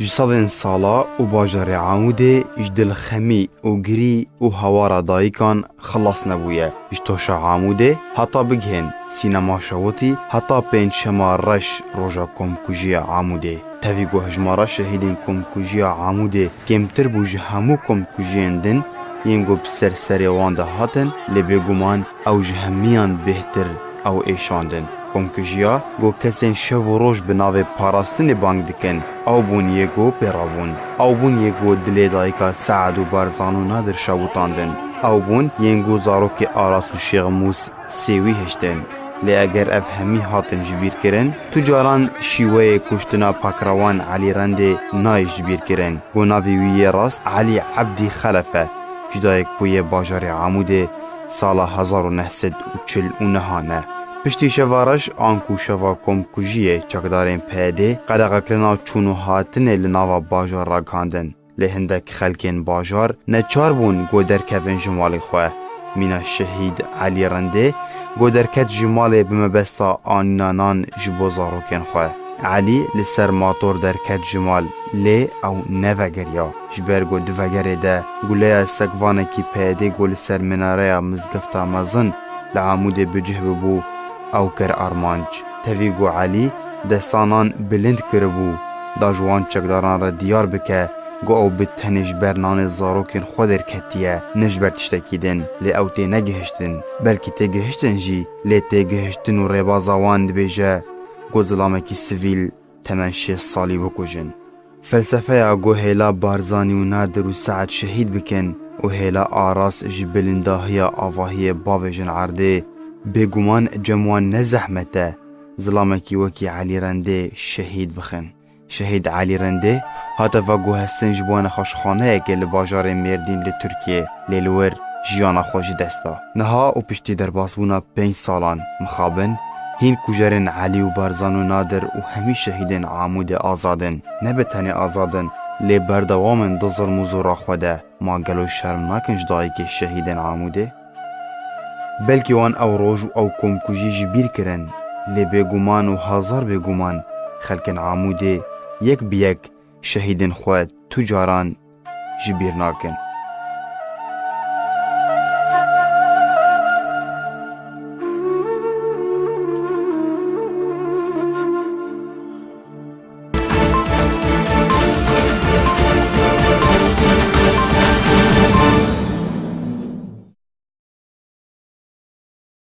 جسدن سالا و باجر عموده اجدل خمی و گری و هوارا دایکان خلاص نبویه. اجتوشا عموده حتی بگهن سینما شوتی حتی پنج شما رش روژا کمکوژی عموده. تاویگو هجمارا شهیدین کمکوژی عموده کمتر بوج همو کمکوژین دن ینگو بسر سری وانده هاتن لبگومان او جهمیان بهتر او ایشاندن. کمکوژیا گو کسین شو و روش بناوه پاراستن بانگ دکن او بون یگو پیرابون او بون یگو دلی دایکا سعد و بارزانو نادر شاوتاندن او بون ینگو زاروک آراس و شیغموس سیوی هشتن لی اگر اف همی هاتن جبیر کرن تجاران شیوه کشتنا پاکروان علی رنده نای جبیر کرن گو ناوی وی راست علی عبدی خلفه جدایک بوی باجار عموده سال 1949 پشتی شوارش آنکو شوا کمکوژیه چکدارین پیده قدقه کرنا چونو هاتنه لناوا باجار را کاندن لهندک خلکین باجار نچار بون گو درکوین جمالی خواه مینا شهید علی رنده گو درکت جمالی بمبستا آنانان جبوزاروکین خواه علی لسر ماتور درکت جمال لی او نوگریا جبرگو دوگره ده گوله سگوانه کی پیده گو لسر مناره مزگفتا مزن لعمود بجه ببو او کر آرمانج تاویگو علی دستانان بلند کربو دا جوان چکداران را دیار بکه گو او بتنش برنان زاروکین خودر کتیه نجبر تشتکیدن لی او تی نگهشتن بلکی تی گهشتن جی لی تی گهشتن و ریبازاوان دبیجه گو ظلامکی سویل تمن 6 سالی بکجن فلسفه گو هیلا بارزانی و نادر و سعد شهید بکن و هیلا آراس جبلنداهی آواهی باوجن عرده بگومان جموان نزحمته ظلامکی وکی علی رنده شهید بخن شهید علی رنده حتی و هستن جبوان خوشخانه که لباجار مردین لترکیه لیلور جیانا خوش دستا نها و پشتی در باسبونا 5 سالان مخابن هین کجرن علی و بارزان و نادر و همی شهیدن عمود آزادن نبتنی آزادن لی بردوامن دو ظلم و زورا خوده ما گلو شرم نکنج دایی که شهیدن عموده بلکی وان او روژ او کمکوژی جبیر کرن لی بگومان و هزار بگومان خلکن عموده یک بیک شهیدن خود تجاران جبیر ناکن